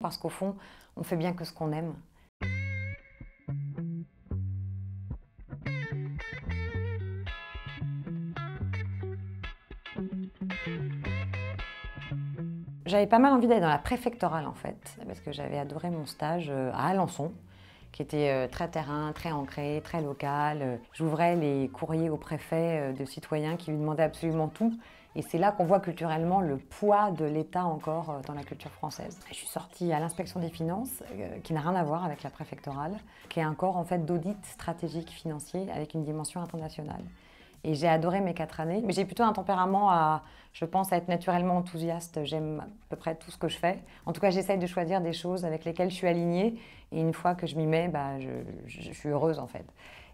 parce qu'au fond, on fait bien que ce qu'on aime. J'avais pas mal envie d'aller dans la préfectorale en fait, parce que j'avais adoré mon stage à Alençon, qui était très terrain, très ancré, très local. J'ouvrais les courriers au préfet de citoyens qui lui demandaient absolument tout. Et c'est là qu'on voit culturellement le poids de l'État encore dans la culture française. Je suis sortie à l'inspection des finances, qui n'a rien à voir avec la préfectorale, qui est un corps en fait d'audit stratégique financier avec une dimension internationale. Et j'ai adoré mes 4 années, mais j'ai plutôt un tempérament je pense, à être naturellement enthousiaste. J'aime à peu près tout ce que je fais. En tout cas, j'essaye de choisir des choses avec lesquelles je suis alignée. Et une fois que je m'y mets, je suis heureuse en fait.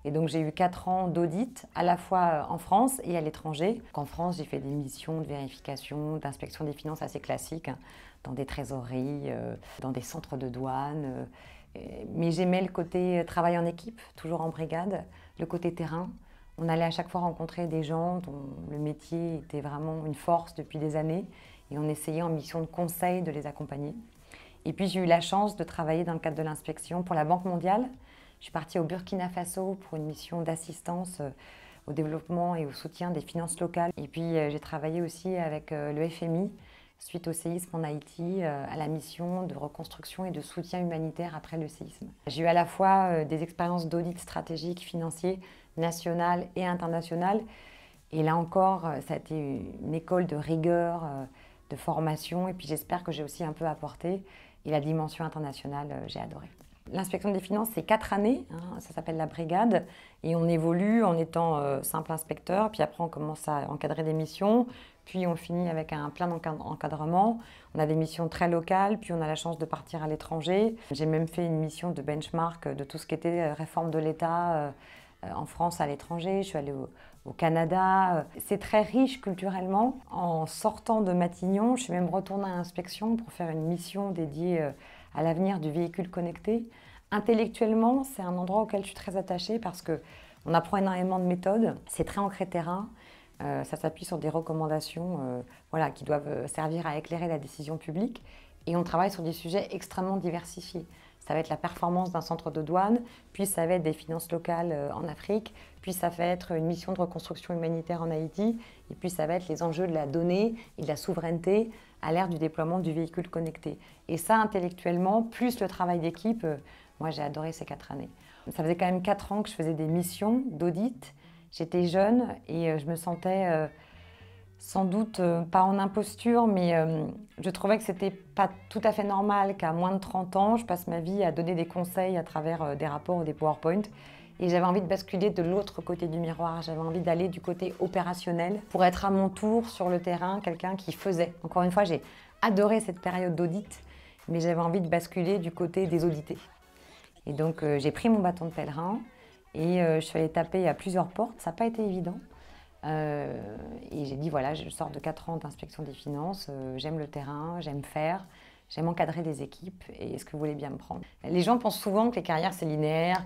Et donc j'ai eu 4 ans d'audit, à la fois en France et à l'étranger. En France, j'ai fait des missions de vérification, d'inspection des finances assez classiques, hein, dans des trésoreries, dans des centres de douane. Mais j'aimais le côté travail en équipe, toujours en brigade, le côté terrain. On allait à chaque fois rencontrer des gens dont le métier était vraiment une force depuis des années et on essayait en mission de conseil de les accompagner. Et puis j'ai eu la chance de travailler dans le cadre de l'inspection pour la Banque mondiale. Je suis partie au Burkina Faso pour une mission d'assistance au développement et au soutien des finances locales. Et puis j'ai travaillé aussi avec le FMI suite au séisme en Haïti, à la mission de reconstruction et de soutien humanitaire après le séisme. J'ai eu à la fois des expériences d'audit stratégique financier national et international. Et là encore, ça a été une école de rigueur, de formation. Et puis j'espère que j'ai aussi un peu apporté. Et la dimension internationale, j'ai adoré. L'inspection des finances, c'est 4 années, hein, ça s'appelle la brigade, et on évolue en étant simple inspecteur, puis après on commence à encadrer des missions, puis on finit avec un plein d'encadrement. On a des missions très locales, puis on a la chance de partir à l'étranger. J'ai même fait une mission de benchmark de tout ce qui était réforme de l'État en France, à l'étranger. Je suis allée au Canada. C'est très riche culturellement. En sortant de Matignon, je suis même retournée à l'inspection pour faire une mission dédiée à l'avenir du véhicule connecté. Intellectuellement, c'est un endroit auquel je suis très attachée parce qu'on apprend énormément de méthodes. C'est très ancré terrain. Ça s'appuie sur des recommandations voilà, qui doivent servir à éclairer la décision publique. Et on travaille sur des sujets extrêmement diversifiés. Ça va être la performance d'un centre de douane, puis ça va être des finances locales en Afrique, puis ça va être une mission de reconstruction humanitaire en Haïti, et puis ça va être les enjeux de la donnée et de la souveraineté à l'ère du déploiement du véhicule connecté. Et ça, intellectuellement, plus le travail d'équipe, moi j'ai adoré ces 4 années. Ça faisait quand même 4 ans que je faisais des missions d'audit. J'étais jeune et je me sentais sans doute pas en imposture, mais je trouvais que c'était pas tout à fait normal qu'à moins de 30 ans, je passe ma vie à donner des conseils à travers des rapports ou des PowerPoint. Et j'avais envie de basculer de l'autre côté du miroir, j'avais envie d'aller du côté opérationnel pour être à mon tour sur le terrain quelqu'un qui faisait. Encore une fois, j'ai adoré cette période d'audit, mais j'avais envie de basculer du côté des audités. Et donc j'ai pris mon bâton de pèlerin et je suis allée taper à plusieurs portes, ça n'a pas été évident. Et j'ai dit voilà, je sors de 4 ans d'inspection des finances, j'aime le terrain, j'aime faire, j'aime encadrer des équipes et est-ce que vous voulez bien me prendre? Les gens pensent souvent que les carrières c'est linéaire,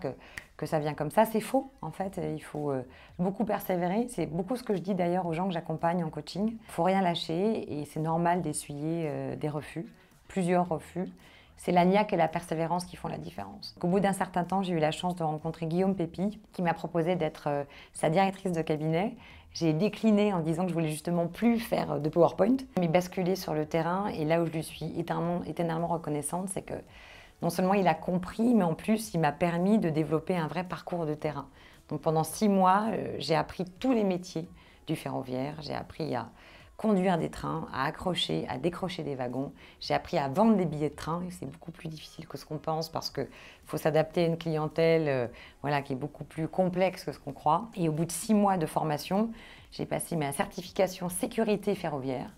que ça vient comme ça, c'est faux en fait, il faut beaucoup persévérer, c'est beaucoup ce que je dis d'ailleurs aux gens que j'accompagne en coaching. Il ne faut rien lâcher et c'est normal d'essuyer des refus, plusieurs refus. C'est la niaque et la persévérance qui font la différence. Au bout d'un certain temps, j'ai eu la chance de rencontrer Guillaume Pépi, qui m'a proposé d'être sa directrice de cabinet. J'ai décliné en disant que je voulais justement plus faire de PowerPoint, mais basculer sur le terrain. Et là où je lui suis éternellement reconnaissante, c'est que non seulement il a compris, mais en plus il m'a permis de développer un vrai parcours de terrain. Donc pendant 6 mois, j'ai appris tous les métiers du ferroviaire. J'ai appris à conduire des trains, à accrocher, à décrocher des wagons. J'ai appris à vendre des billets de train et c'est beaucoup plus difficile que ce qu'on pense parce qu'il faut s'adapter à une clientèle voilà, qui est beaucoup plus complexe que ce qu'on croit. Et au bout de 6 mois de formation, j'ai passé ma certification sécurité ferroviaire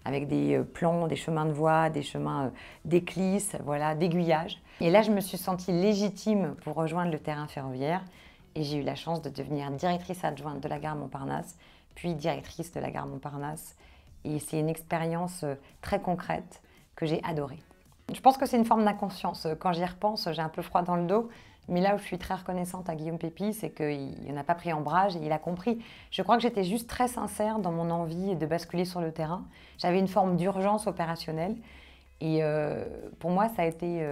avec des plans, des chemins de voie, des chemins d'éclisse, voilà, d'aiguillage. Et là, je me suis sentie légitime pour rejoindre le terrain ferroviaire et j'ai eu la chance de devenir directrice adjointe de la gare Montparnasse, puis directrice de la gare Montparnasse. Et c'est une expérience très concrète que j'ai adorée. Je pense que c'est une forme d'inconscience. Quand j'y repense, j'ai un peu froid dans le dos. Mais là où je suis très reconnaissante à Guillaume Pépi, c'est qu'il n'a pas pris ombrage et il a compris. Je crois que j'étais juste très sincère dans mon envie de basculer sur le terrain. J'avais une forme d'urgence opérationnelle. Et pour moi, ça a été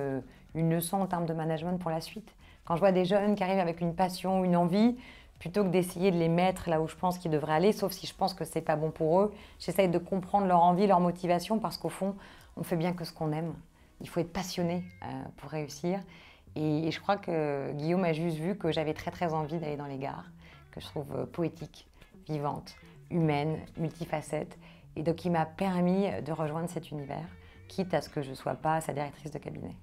une leçon en termes de management pour la suite. Quand je vois des jeunes qui arrivent avec une passion, une envie, plutôt que d'essayer de les mettre là où je pense qu'ils devraient aller, sauf si je pense que c'est pas bon pour eux, j'essaye de comprendre leur envie, leur motivation, parce qu'au fond, on fait bien que ce qu'on aime. Il faut être passionné pour réussir. Et je crois que Guillaume a juste vu que j'avais très très envie d'aller dans les gares, que je trouve poétique, vivante, humaine, multifacette. Et donc il m'a permis de rejoindre cet univers, quitte à ce que je ne sois pas sa directrice de cabinet.